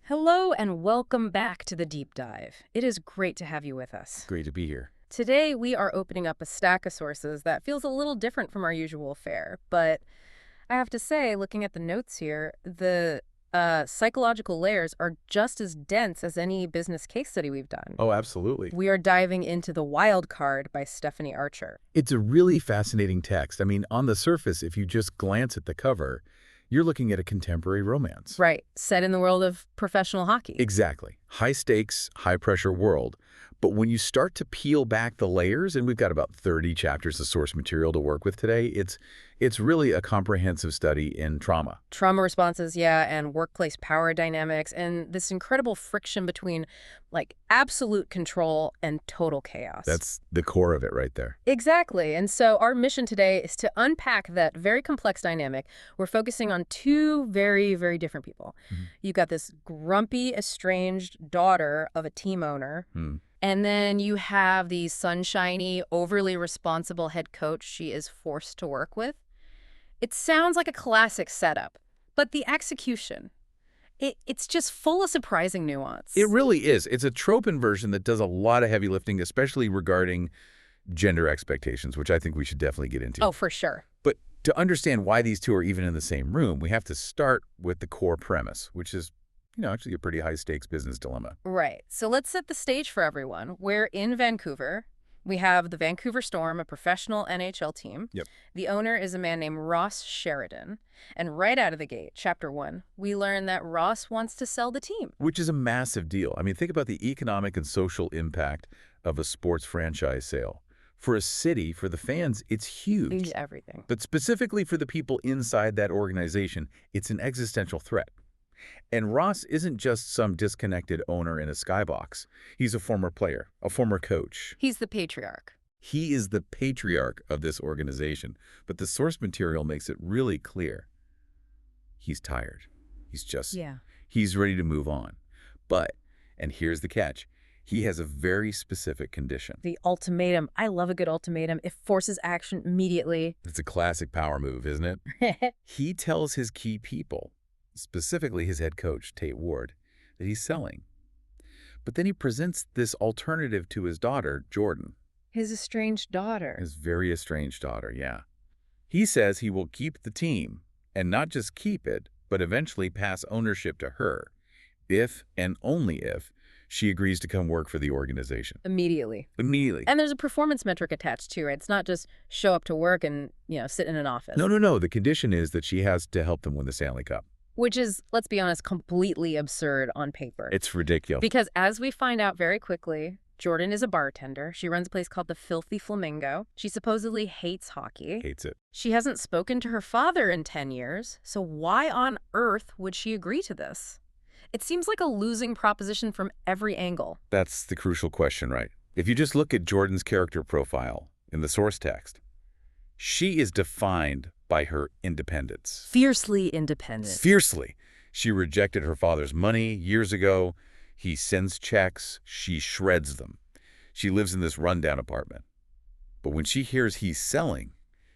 Hello and welcome back to the Deep Dive. It is great to have you with us. Great to be here. Today we are opening up a stack of sources that feels a little different from our usual fare, but I have to say, looking at the notes here, the psychological layers are just as dense as any business case study we've done. Oh, absolutely. We are diving into The Wild Card by Stephanie Archer. It's a really fascinating text. I mean, on the surface, if you just glance at the cover, you're looking at a contemporary romance. Right, set in the world of professional hockey. Exactly. High stakes, high pressure world. But when you start to peel back the layers, and we've got about 30 chapters of source material to work with today, it's really a comprehensive study in trauma. Trauma responses, yeah, and workplace power dynamics, and this incredible friction between, like, absolute control and total chaos. That's the core of it right there. Exactly. And so our mission today is to unpack that very complex dynamic. We're focusing on two very, very different people. You've got this grumpy, estranged daughter of a team owner. And then you have the sunshiny, overly responsible head coach she is forced to work with. It sounds like a classic setup, but the execution, it's just full of surprising nuance. It really is. It's a trope inversion that does a lot of heavy lifting, especially regarding gender expectations, which I think we should definitely get into. Oh, for sure. But to understand why these two are even in the same room, we have to start with the core premise, which is, actually a pretty high-stakes business dilemma. Right. So let's set the stage for everyone. We're in Vancouver. We have the Vancouver Storm, a professional NHL team. Yep. The owner is a man named Ross Sheridan. And right out of the gate, Chapter 1, we learn that Ross wants to sell the team. Which is a massive deal. I mean, think about the economic and social impact of a sports franchise sale. For a city, for the fans, it's huge. It's everything. But specifically for the people inside that organization, it's an existential threat. And Ross isn't just some disconnected owner in a skybox. He's a former player, a former coach. He's the patriarch. He is the patriarch of this organization, but the source material makes it really clear. He's tired. He's ready to move on. But, and here's the catch, he has a very specific condition. The ultimatum. I love a good ultimatum. It forces action immediately. It's a classic power move, isn't it? He tells his key people, specifically his head coach, Tate Ward, that he's selling. But then he presents this alternative to his daughter, Jordan. His estranged daughter. His very estranged daughter, yeah. He says he will keep the team, and not just keep it, but eventually pass ownership to her, if and only if she agrees to come work for the organization. Immediately. And there's a performance metric attached too, right? It's not just show up to work and, sit in an office. No. The condition is that she has to help them win the Stanley Cup. Which is, let's be honest, completely absurd on paper. It's ridiculous. Because as we find out very quickly, Jordan is a bartender. She runs a place called the Filthy Flamingo. She supposedly hates hockey. Hates it. She hasn't spoken to her father in 10 years, so why on earth would she agree to this? It seems like a losing proposition from every angle. That's the crucial question, right? If you just look at Jordan's character profile in the source text, she is defined by her independence. Fiercely independent. Fiercely. She rejected her father's money years ago. He sends checks. She shreds them. She lives in this rundown apartment. But when she hears he's selling,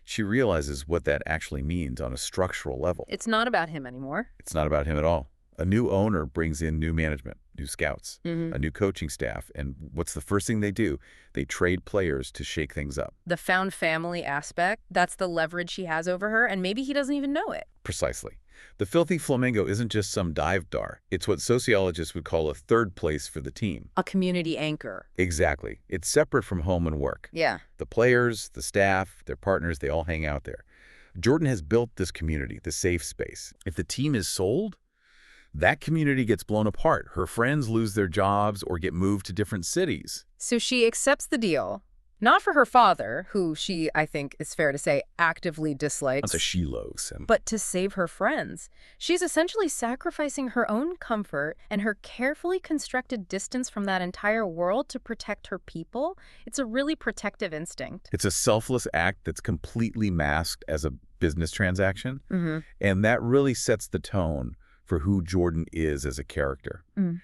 she realizes what that actually means on a structural level. It's not about him anymore. It's not about him at all. A new owner brings in new management, new scouts, a new coaching staff, and what's the first thing they do? They trade players to shake things up. The found family aspect, that's the leverage he has over her, and maybe he doesn't even know it. Precisely. The Filthy Flamingo isn't just some dive bar. It's what sociologists would call a third place for the team. A community anchor. Exactly. It's separate from home and work. Yeah. The players, the staff, their partners, they all hang out there. Jordan has built this community, the safe space. If the team is sold, that community gets blown apart. Her friends lose their jobs or get moved to different cities. So she accepts the deal, not for her father, who she, I think it's fair to say, actively dislikes. Not that she loathes him. But to save her friends. She's essentially sacrificing her own comfort and her carefully constructed distance from that entire world to protect her people. It's a really protective instinct. It's a selfless act that's completely masked as a business transaction. And that really sets the tone for who Jordan is as a character.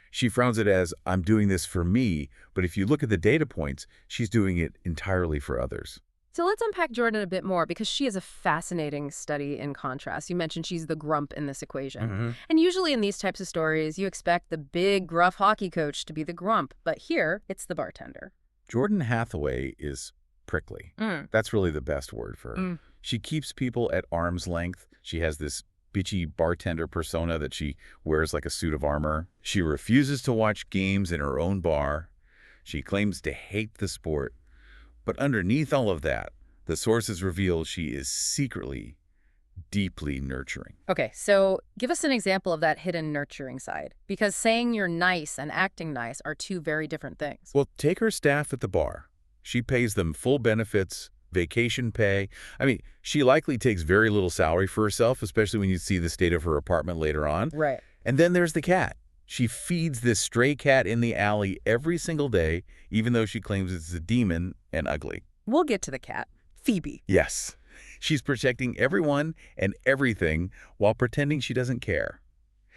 She frowns it as, I'm doing this for me, but if you look at the data points, she's doing it entirely for others. So let's unpack Jordan a bit more because she is a fascinating study in contrast. You mentioned she's the grump in this equation. And usually in these types of stories, you expect the big, gruff hockey coach to be the grump, but here it's the bartender. Jordan Hathaway is prickly. That's really the best word for her. She keeps people at arm's length. She has this bitchy bartender persona that she wears like a suit of armor. She refuses to watch games in her own bar. She claims to hate the sport. But underneath all of that, the sources reveal she is secretly, deeply nurturing. Okay, so give us an example of that hidden nurturing side, because saying you're nice and acting nice are two very different things. Well, take her staff at the bar. She pays them full benefits, vacation pay. I mean, she likely takes very little salary for herself, especially when you see the state of her apartment later on. Right. And then there's the cat. She feeds this stray cat in the alley every single day, even though she claims it's a demon and ugly. We'll get to the cat. Phoebe. Yes. She's protecting everyone and everything while pretending she doesn't care.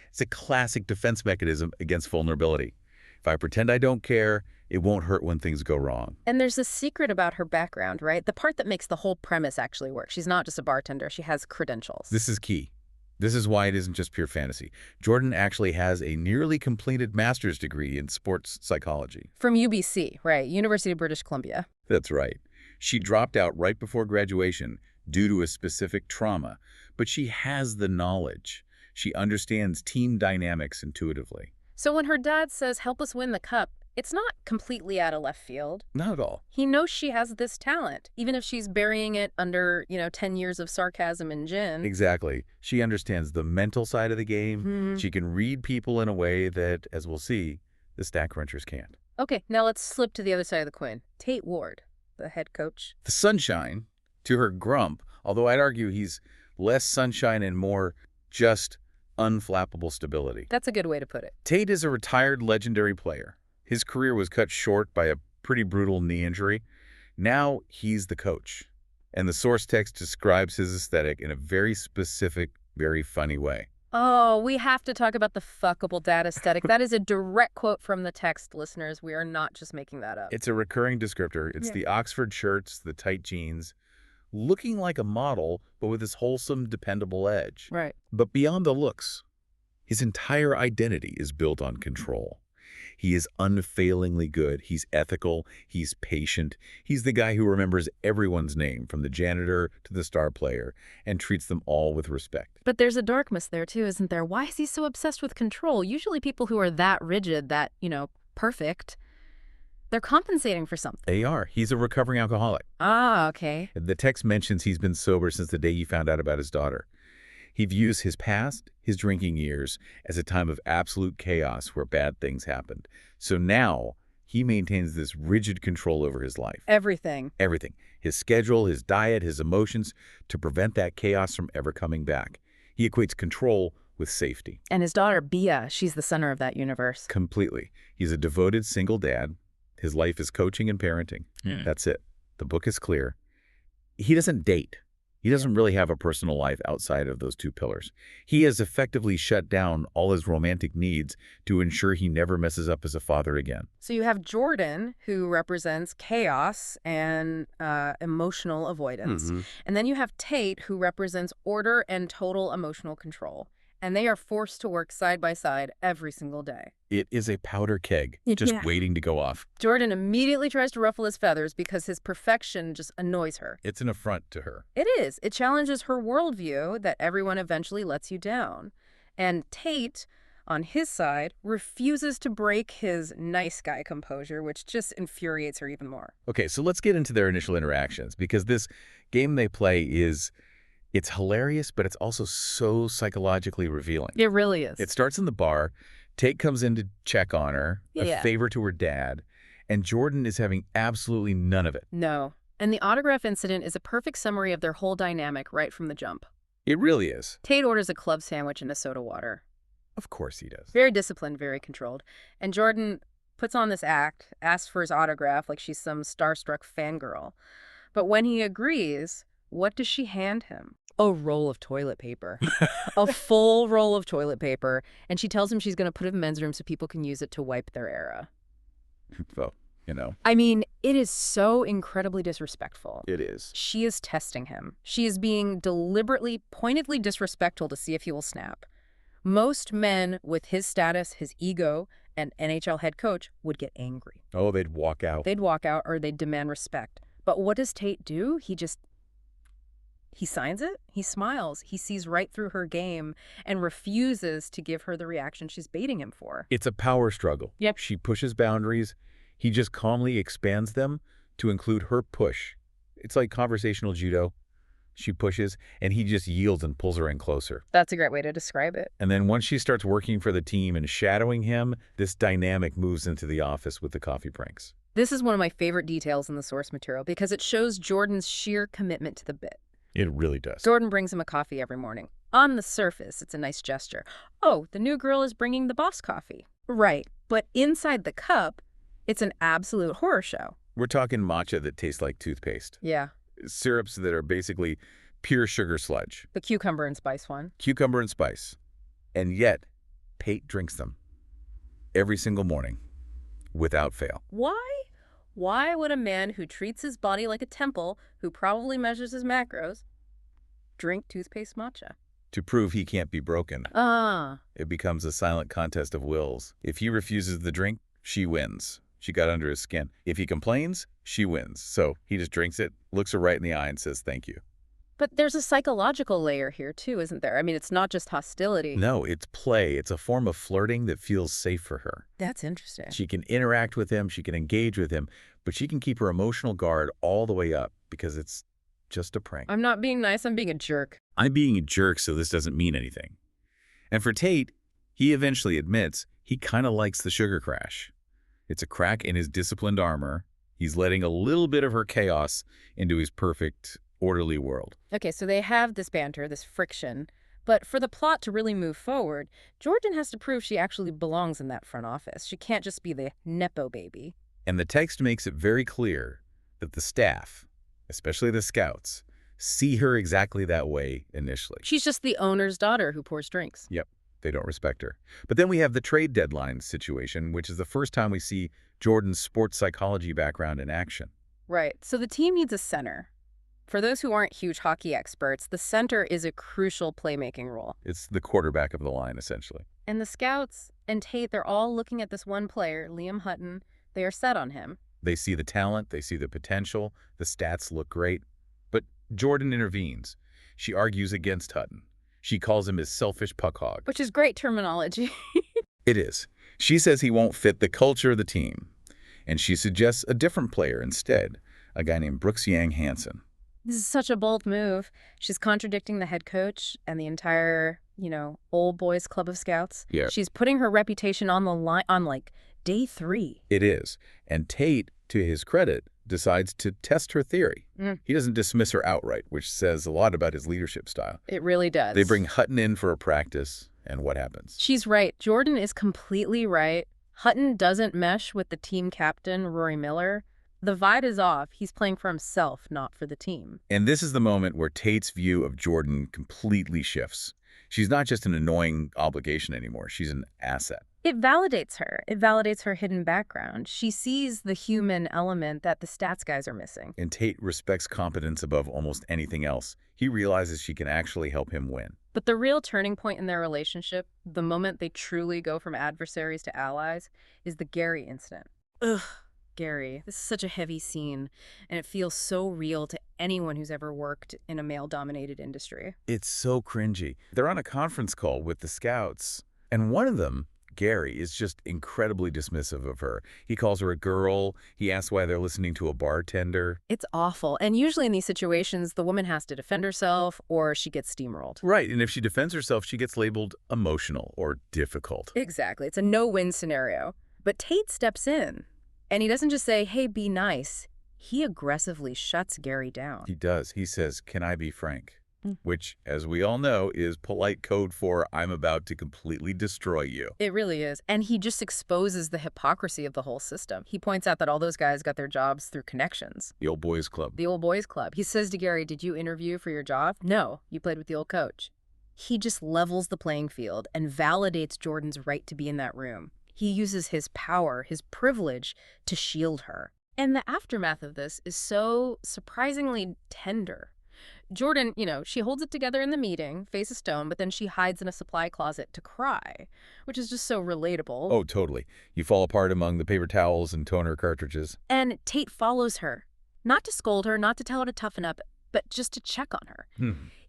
It's a classic defense mechanism against vulnerability. If I pretend I don't care, it won't hurt when things go wrong. And there's a secret about her background, right? The part that makes the whole premise actually work. She's not just a bartender. She has credentials. This is key. This is why it isn't just pure fantasy. Jordan actually has a nearly completed master's degree in sports psychology. From UBC, right? University of British Columbia. That's right. She dropped out right before graduation due to a specific trauma, but she has the knowledge. She understands team dynamics intuitively. So when her dad says, help us win the cup, it's not completely out of left field. Not at all. He knows she has this talent, even if she's burying it under, 10 years of sarcasm and gin. Exactly. She understands the mental side of the game. She can read people in a way that, as we'll see, the stat crunchers can't. Okay, now let's slip to the other side of the coin. Tate Ward, the head coach. The sunshine to her grump, although I'd argue he's less sunshine and more just unflappable stability. That's a good way to put it. Tate is a retired legendary player. His career was cut short by a pretty brutal knee injury. Now he's the coach. And the source text describes his aesthetic in a very specific, very funny way. Oh, we have to talk about the fuckable dad aesthetic. That is a direct quote from the text, listeners. We are not just making that up. It's a recurring descriptor. It's the Oxford shirts, the tight jeans, looking like a model, but with this wholesome, dependable edge. Right. But beyond the looks, his entire identity is built on control. He is unfailingly good. He's ethical. He's patient. He's the guy who remembers everyone's name, from the janitor to the star player, and treats them all with respect. But there's a darkness there, too, isn't there? Why is he so obsessed with control? Usually people who are that rigid, that, perfect, they're compensating for something. They are. He's a recovering alcoholic. Ah, okay. The text mentions he's been sober since the day he found out about his daughter. He views his past, his drinking years, as a time of absolute chaos where bad things happened. So now he maintains this rigid control over his life. Everything. Everything. His schedule, his diet, his emotions, to prevent that chaos from ever coming back. He equates control with safety. And his daughter, Bia, she's the center of that universe. Completely. He's a devoted single dad. His life is coaching and parenting. That's it. The book is clear. He doesn't date. He doesn't really have a personal life outside of those two pillars. He has effectively shut down all his romantic needs to ensure he never messes up as a father again. So you have Jordan, who represents chaos and emotional avoidance. And then you have Tate, who represents order and total emotional control. And they are forced to work side by side every single day. It is a powder keg, just waiting to go off. Jordan immediately tries to ruffle his feathers because his perfection just annoys her. It's an affront to her. It is. It challenges her worldview that everyone eventually lets you down. And Tate, on his side, refuses to break his nice guy composure, which just infuriates her even more. Okay, so let's get into their initial interactions, because this game they play it's hilarious, but it's also so psychologically revealing. It really is. It starts in the bar. Tate comes in to check on her, a favor to her dad, and Jordan is having absolutely none of it. No. And the autograph incident is a perfect summary of their whole dynamic right from the jump. It really is. Tate orders a club sandwich and a soda water. Of course he does. Very disciplined, very controlled. And Jordan puts on this act, asks for his autograph like she's some starstruck fangirl. But when he agrees, what does she hand him? A roll of toilet paper. A full roll of toilet paper. And she tells him she's going to put it in the men's room so people can use it to wipe their era. Well, you know? I mean, it is so incredibly disrespectful. It is. She is testing him. She is being deliberately, pointedly disrespectful to see if he will snap. Most men with his status, his ego, and NHL head coach would get angry. Oh, they'd walk out. They'd walk out or they'd demand respect. But what does Tate do? He signs it, he smiles, he sees right through her game and refuses to give her the reaction she's baiting him for. It's a power struggle. Yep. She pushes boundaries. He just calmly expands them to include her push. It's like conversational judo. She pushes, and he just yields and pulls her in closer. That's a great way to describe it. And then once she starts working for the team and shadowing him, this dynamic moves into the office with the coffee pranks. This is one of my favorite details in the source material because it shows Jordan's sheer commitment to the bit. It really does. Jordan brings him a coffee every morning. On the surface, it's a nice gesture. Oh, the new girl is bringing the boss coffee. Right, but inside the cup, it's an absolute horror show. We're talking matcha that tastes like toothpaste. Yeah. Syrups that are basically pure sugar sludge. The cucumber and spice one. Cucumber and spice. And yet, Tate drinks them every single morning without fail. Why? Why would a man who treats his body like a temple, who probably measures his macros, drink toothpaste matcha? To prove he can't be broken. It becomes a silent contest of wills. If he refuses the drink, she wins. She got under his skin. If he complains, she wins. So he just drinks it, looks her right in the eye, and says thank you. But there's a psychological layer here, too, isn't there? I mean, it's not just hostility. No, it's play. It's a form of flirting that feels safe for her. That's interesting. She can interact with him, she can engage with him, but she can keep her emotional guard all the way up because it's just a prank. I'm not being nice, I'm being a jerk. I'm being a jerk, so this doesn't mean anything. And for Tate, he eventually admits he kind of likes the sugar crash. It's a crack in his disciplined armor. He's letting a little bit of her chaos into his perfect, orderly world. Okay, so they have this banter, this friction. But for the plot to really move forward, Jordan has to prove she actually belongs in that front office. She can't just be the Nepo baby. And the text makes it very clear that the staff, especially the scouts, see her exactly that way initially. She's just the owner's daughter who pours drinks. Yep. They don't respect her. But then we have the trade deadline situation, which is the first time we see Jordan's sports psychology background in action. Right. So the team needs a center. For those who aren't huge hockey experts, the center is a crucial playmaking role. It's the quarterback of the line, essentially. And the scouts and Tate, they're all looking at this one player, Liam Hutton. They are set on him. They see the talent, they see the potential, the stats look great. But Jordan intervenes. She argues against Hutton. She calls him his selfish puck hog. Which is great terminology. It is. She says he won't fit the culture of the team. And she suggests a different player instead, a guy named Brooks Yang Hansen. This is such a bold move. She's contradicting the head coach and the entire, old boys club of scouts. Yeah. She's putting her reputation on the line on, day 3. It is. And Tate, to his credit, decides to test her theory. He doesn't dismiss her outright, which says a lot about his leadership style. It really does. They bring Hutton in for a practice, and what happens? She's right. Jordan is completely right. Hutton doesn't mesh with the team captain, Rory Miller. The vibe is off. He's playing for himself, not for the team. And this is the moment where Tate's view of Jordan completely shifts. She's not just an annoying obligation anymore. She's an asset. It validates her. It validates her hidden background. She sees the human element that the stats guys are missing. And Tate respects competence above almost anything else. He realizes she can actually help him win. But the real turning point in their relationship, the moment they truly go from adversaries to allies, is the Gary incident. Ugh, Gary. This is such a heavy scene, and it feels so real to anyone who's ever worked in a male-dominated industry. It's so cringy. They're on a conference call with the scouts, and one of them, Gary, is just incredibly dismissive of her. He calls her a girl. He asks why they're listening to a bartender. It's awful. And usually in these situations, the woman has to defend herself or she gets steamrolled. Right. And if she defends herself, she gets labeled emotional or difficult. Exactly. It's a no-win scenario. But Tate steps in. And he doesn't just say, hey, be nice. He aggressively shuts Gary down. He does. He says, can I be frank? Which, as we all know, is polite code for I'm about to completely destroy you. It really is. And he just exposes the hypocrisy of the whole system. He points out that all those guys got their jobs through connections. The old boys club. The old boys club. He says to Gary, did you interview for your job? No, you played with the old coach. He just levels the playing field and validates Jordan's right to be in that room. He uses his power, his privilege, to shield her. And the aftermath of this is so surprisingly tender. Jordan, she holds it together in the meeting, face a stone, but then she hides in a supply closet to cry, which is just so relatable. Oh, totally. You fall apart among the paper towels and toner cartridges. And Tate follows her, not to scold her, not to tell her to toughen up, but just to check on her.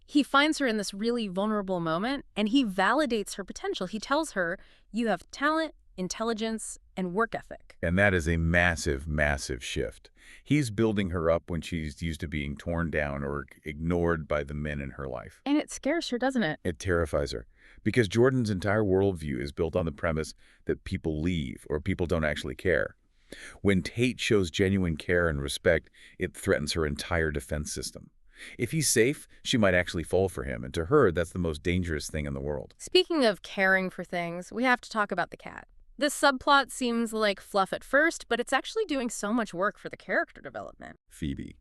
He finds her in this really vulnerable moment, and he validates her potential. He tells her, you have talent, intelligence, and work ethic. And that is a massive, massive shift. He's building her up when she's used to being torn down or ignored by the men in her life. And it scares her, doesn't it? It terrifies her, because Jordan's entire worldview is built on the premise that people leave or people don't actually care. When Tate shows genuine care and respect, it threatens her entire defense system. If he's safe, she might actually fall for him, and to her, that's the most dangerous thing in the world. Speaking of caring for things, we have to talk about the cat. This subplot seems like fluff at first, but it's actually doing so much work for the character development. Phoebe,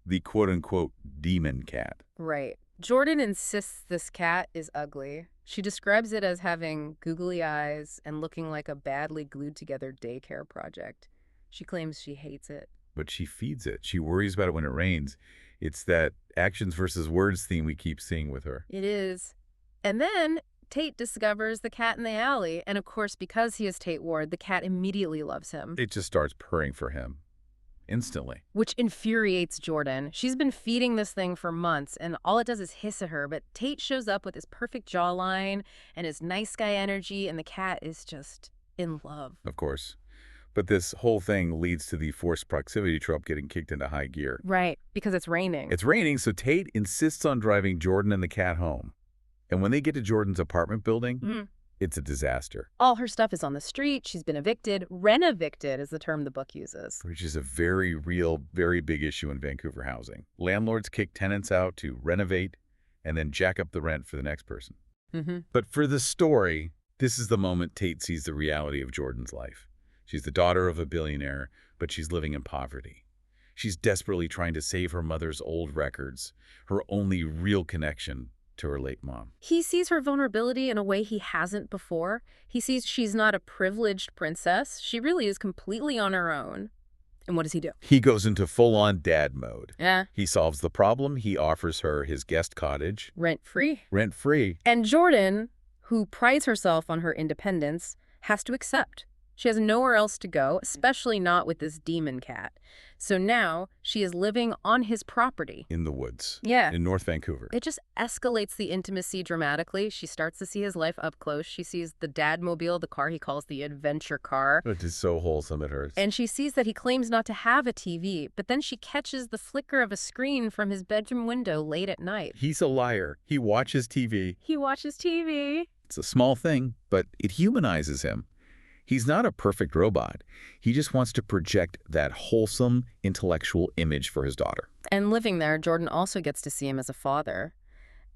the quote-unquote demon cat. Right. Jordan insists this cat is ugly. She describes it as having googly eyes and looking like a badly glued-together daycare project. She claims she hates it. But she feeds it. She worries about it when it rains. It's that actions versus words theme we keep seeing with her. It is. And then Tate discovers the cat in the alley, and of course, because he is Tate Ward, the cat immediately loves him. It just starts purring for him. Instantly. Which infuriates Jordan. She's been feeding this thing for months, and all it does is hiss at her, but Tate shows up with his perfect jawline and his nice guy energy, and the cat is just in love. Of course. But this whole thing leads to the forced proximity trope getting kicked into high gear. Right, because it's raining. It's raining, so Tate insists on driving Jordan and the cat home. And when they get to Jordan's apartment building, it's a disaster. All her stuff is on the street. She's been evicted. Rent-evicted is the term the book uses. Which is a very real, very big issue in Vancouver housing. Landlords kick tenants out to renovate and then jack up the rent for the next person. But for the story, this is the moment Tate sees the reality of Jordan's life. She's the daughter of a billionaire, but she's living in poverty. She's desperately trying to save her mother's old records, her only real connection to her late mom. He sees her vulnerability in a way he hasn't before. He sees she's not a privileged princess. She really is completely on her own. And what does he do? He goes into full-on dad mode. Yeah. He solves the problem. He offers her his guest cottage. Rent-free. Rent-free. And Jordan, who prides herself on her independence, has to accept. She has nowhere else to go, especially not with this demon cat. So now she is living on his property. In the woods. Yeah. In North Vancouver. It just escalates the intimacy dramatically. She starts to see his life up close. She sees the dadmobile, the car he calls the adventure car. It is so wholesome it hurts. And she sees that he claims not to have a TV, but then she catches the flicker of a screen from his bedroom window late at night. He's a liar. He watches TV. He watches TV. It's a small thing, but it humanizes him. He's not a perfect robot. He just wants to project that wholesome intellectual image for his daughter. And living there, Jordan also gets to see him as a father.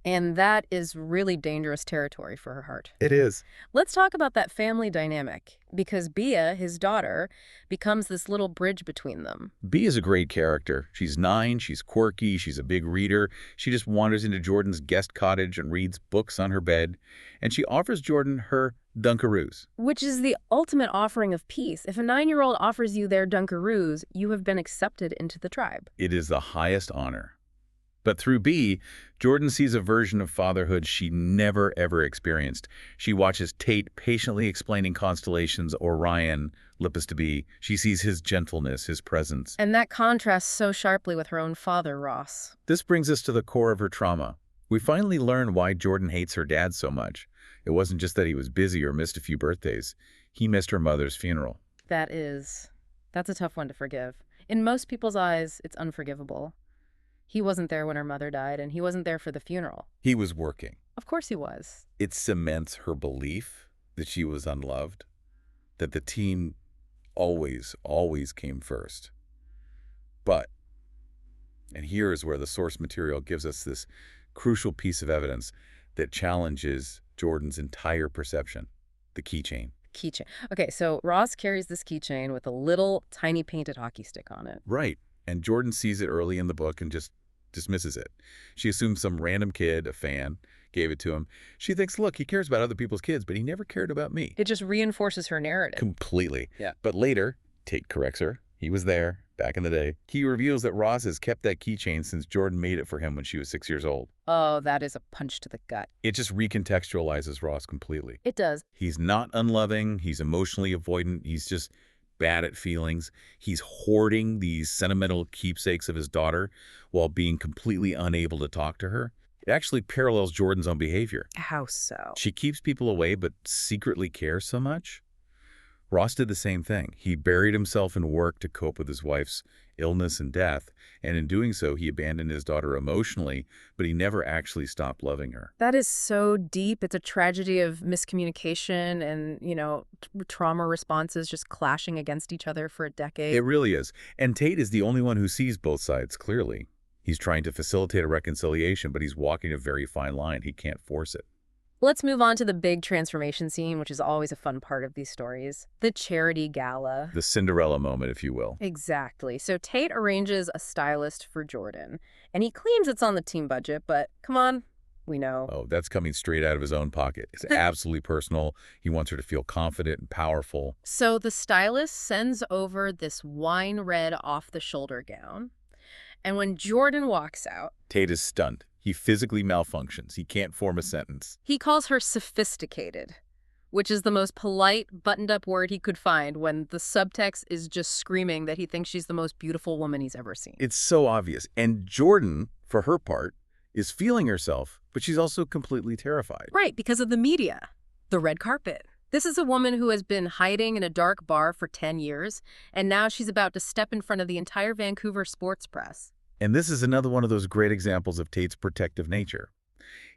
And that is really dangerous territory for her heart. It is. Let's talk about that family dynamic, because Bea, his daughter, becomes this little bridge between them. Bea is a great character. She's 9, she's quirky, she's a big reader. She just wanders into Jordan's guest cottage and reads books on her bed. And she offers Jordan her Dunkaroos. Which is the ultimate offering of peace. If a 9-year-old offers you their Dunkaroos, you have been accepted into the tribe. It is the highest honor. But through Bea, Jordan sees a version of fatherhood she never, ever experienced. She watches Tate patiently explaining constellations, Orion, Lippus to be. She sees his gentleness, his presence. And that contrasts so sharply with her own father, Ross. This brings us to the core of her trauma. We finally learn why Jordan hates her dad so much. It wasn't just that he was busy or missed a few birthdays. He missed her mother's funeral. That's a tough one to forgive. In most people's eyes, it's unforgivable. He wasn't there when her mother died, and he wasn't there for the funeral. He was working. Of course he was. It cements her belief that she was unloved, that the team always, always came first. But, and here is where the source material gives us this crucial piece of evidence that challenges Jordan's entire perception, the keychain. Keychain. Okay, so Ross carries this keychain with a little tiny painted hockey stick on it. Right. And Jordan sees it early in the book and just dismisses it. She assumes some random kid, a fan, gave it to him. She thinks, look, he cares about other people's kids, but he never cared about me. It just reinforces her narrative. Completely. Yeah. But later, Tate corrects her. He was there back in the day. He reveals that Ross has kept that keychain since Jordan made it for him when she was 6 years old. Oh, that is a punch to the gut. It just recontextualizes Ross completely. It does. He's not unloving. He's emotionally avoidant. He's just bad at feelings. He's hoarding these sentimental keepsakes of his daughter while being completely unable to talk to her. It actually parallels Jordan's own behavior. How so? She keeps people away but secretly cares so much. Ross did the same thing. He buried himself in work to cope with his wife's illness and death, and in doing so, he abandoned his daughter emotionally, but he never actually stopped loving her. That is so deep. It's a tragedy of miscommunication and, trauma responses just clashing against each other for a decade. It really is. And Tate is the only one who sees both sides clearly. He's trying to facilitate a reconciliation, but he's walking a very fine line. He can't force it. Let's move on to the big transformation scene, which is always a fun part of these stories. The charity gala. The Cinderella moment, if you will. Exactly. So Tate arranges a stylist for Jordan, and he claims it's on the team budget, but come on, we know. Oh, that's coming straight out of his own pocket. It's absolutely personal. He wants her to feel confident and powerful. So the stylist sends over this wine red off-the-shoulder gown, and when Jordan walks out, Tate is stunned. He physically malfunctions. He can't form a sentence. He calls her sophisticated, which is the most polite, buttoned-up word he could find when the subtext is just screaming that he thinks she's the most beautiful woman he's ever seen. It's so obvious. And Jordan, for her part, is feeling herself, but she's also completely terrified. Right, because of the media, the red carpet. This is a woman who has been hiding in a dark bar for 10 years, and now she's about to step in front of the entire Vancouver sports press. And this is another one of those great examples of Tate's protective nature.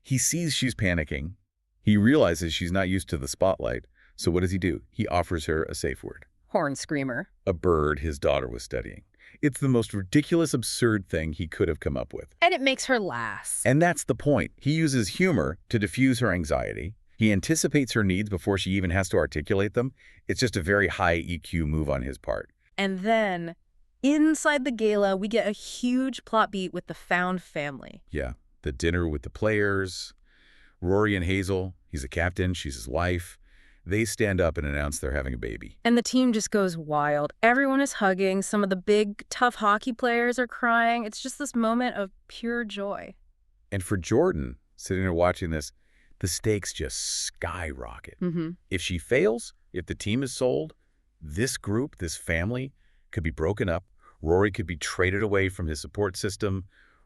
He sees she's panicking. He realizes she's not used to the spotlight. So what does he do? He offers her a safe word. Horn screamer. A bird his daughter was studying. It's the most ridiculous, absurd thing he could have come up with. And it makes her laugh. And that's the point. He uses humor to diffuse her anxiety. He anticipates her needs before she even has to articulate them. It's just a very high EQ move on his part. And then, inside the gala, we get a huge plot beat with the found family. Yeah, the dinner with the players. Rory and Hazel, he's a captain, she's his wife. They stand up and announce they're having a baby. And the team just goes wild. Everyone is hugging. Some of the big, tough hockey players are crying. It's just this moment of pure joy. And for Jordan, sitting there watching this, the stakes just skyrocket. If she fails, if the team is sold, this group, this family, could be broken up. Rory could be traded away from his support system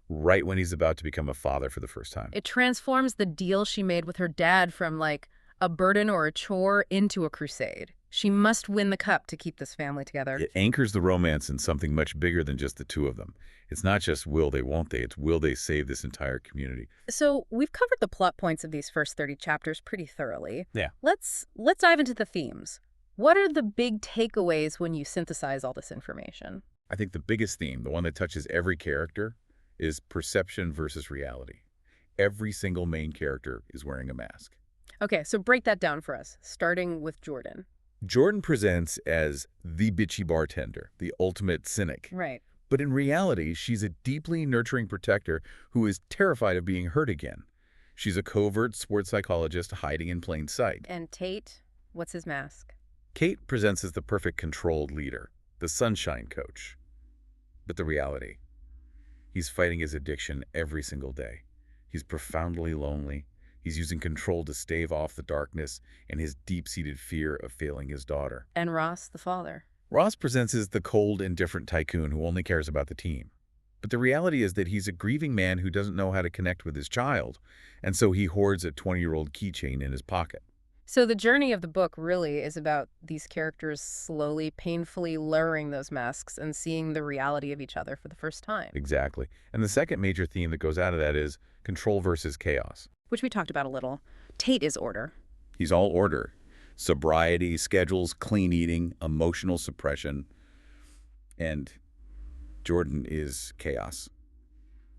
right when he's about to become a father for the first time. It transforms the deal she made with her dad from, like, a burden or a chore into a crusade. She must win the cup to keep this family together. It anchors the romance in something much bigger than just the two of them. It's not just will they, won't they. It's will they save this entire community. So we've covered the plot points of these first 30 chapters pretty thoroughly. Yeah. Let's dive into the themes. What are the big takeaways when you synthesize all this information? I think the biggest theme, the one that touches every character, is perception versus reality. Every single main character is wearing a mask. Okay, so break that down for us, starting with Jordan. Jordan presents as the bitchy bartender, the ultimate cynic. Right. But in reality, she's a deeply nurturing protector who is terrified of being hurt again. She's a covert sports psychologist hiding in plain sight. And Tate, what's his mask? Kate presents as the perfect controlled leader, the sunshine coach. But the reality, he's fighting his addiction every single day. He's profoundly lonely. He's using control to stave off the darkness and his deep-seated fear of failing his daughter. And Ross, the father. Ross presents as the cold, indifferent tycoon who only cares about the team. But the reality is that he's a grieving man who doesn't know how to connect with his child, and so he hoards a 20-year-old keychain in his pocket. So the journey of the book really is about these characters slowly, painfully lowering those masks and seeing the reality of each other for the first time. Exactly. And the second major theme that goes out of that is control versus chaos. Which we talked about a little. Tate is order. He's all order. Sobriety, schedules, clean eating, emotional suppression. And Jordan is chaos.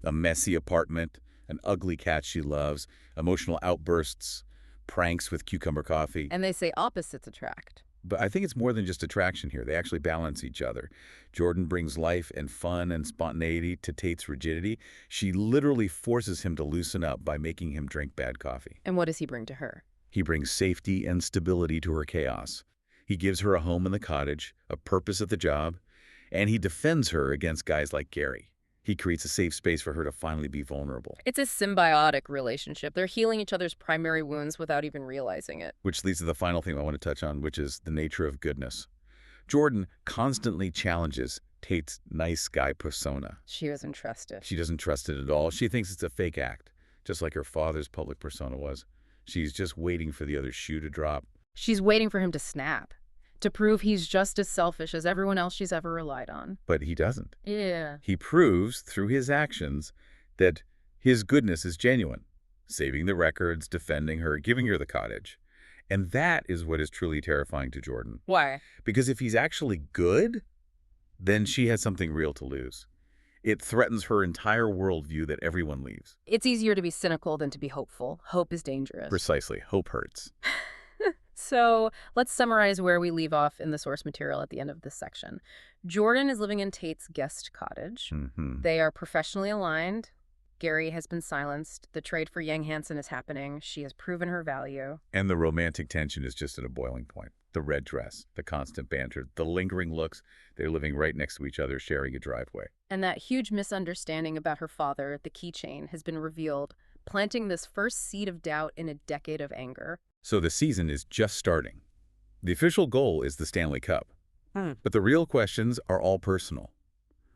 A messy apartment, an ugly cat she loves, emotional outbursts, pranks with cucumber coffee. And they say opposites attract. But I think it's more than just attraction here. They actually balance each other. Jordan brings life and fun and spontaneity to Tate's rigidity. She literally forces him to loosen up by making him drink bad coffee. And what does he bring to her? He brings safety and stability to her chaos. He gives her a home in the cottage, a purpose at the job, and he defends her against guys like Gary. He creates a safe space for her to finally be vulnerable. It's a symbiotic relationship. They're healing each other's primary wounds without even realizing it. Which leads to the final thing I want to touch on, which is the nature of goodness. Jordan constantly challenges Tate's nice guy persona. She doesn't trust it. She doesn't trust it at all. She thinks it's a fake act, just like her father's public persona was. She's just waiting for the other shoe to drop. She's waiting for him to snap, to prove he's just as selfish as everyone else she's ever relied on. But he doesn't. Yeah. He proves through his actions that his goodness is genuine, saving the records, defending her, giving her the cottage. And that is what is truly terrifying to Jordan. Why? Because if he's actually good, then she has something real to lose. It threatens her entire worldview that everyone leaves. It's easier to be cynical than to be hopeful. Hope is dangerous. Precisely. Hope hurts. So let's summarize where we leave off in the source material at the end of this section. Jordan is living in Tate's guest cottage. They are professionally aligned. Gary has been silenced. The trade for Yang Hansen is happening. She has proven her value. And the romantic tension is just at a boiling point. The red dress, the constant banter, the lingering looks. They're living right next to each other, sharing a driveway. And that huge misunderstanding about her father, the keychain, has been revealed, planting this first seed of doubt in a decade of anger. So the season is just starting. The official goal is the Stanley Cup. But the real questions are all personal.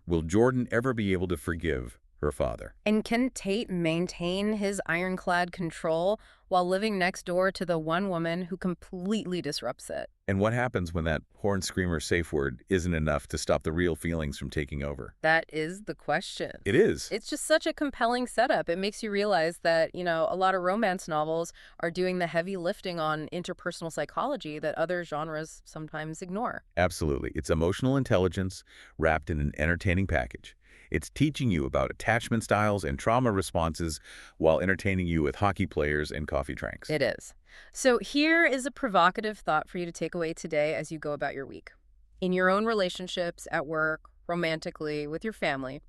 Will Jordan ever be able to forgive her father? And can Tate maintain his ironclad control while living next door to the one woman who completely disrupts it? And what happens when that horn screamer safe word isn't enough to stop the real feelings from taking over? That is the question. It is. It's just such a compelling setup. It makes you realize that, a lot of romance novels are doing the heavy lifting on interpersonal psychology that other genres sometimes ignore. Absolutely. It's emotional intelligence wrapped in an entertaining package. It's teaching you about attachment styles and trauma responses while entertaining you with hockey players and coffee drinks. It is. So here is a provocative thought for you to take away today as you go about your week. In your own relationships, at work, romantically, with your family,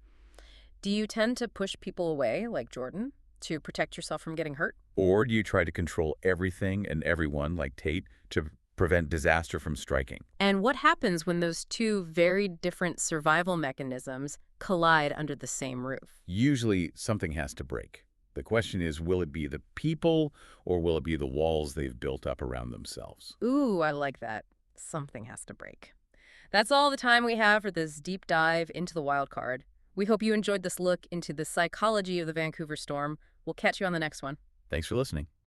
do you tend to push people away, like Jordan, to protect yourself from getting hurt? Or do you try to control everything and everyone, like Tate, to prevent disaster from striking? And what happens when those two very different survival mechanisms collide under the same roof? Usually something has to break. The question is, will it be the people or will it be the walls they've built up around themselves? Ooh, I like that. Something has to break. That's all the time we have for this deep dive into the wild card. We hope you enjoyed this look into the psychology of the Vancouver storm. We'll catch you on the next one. Thanks for listening.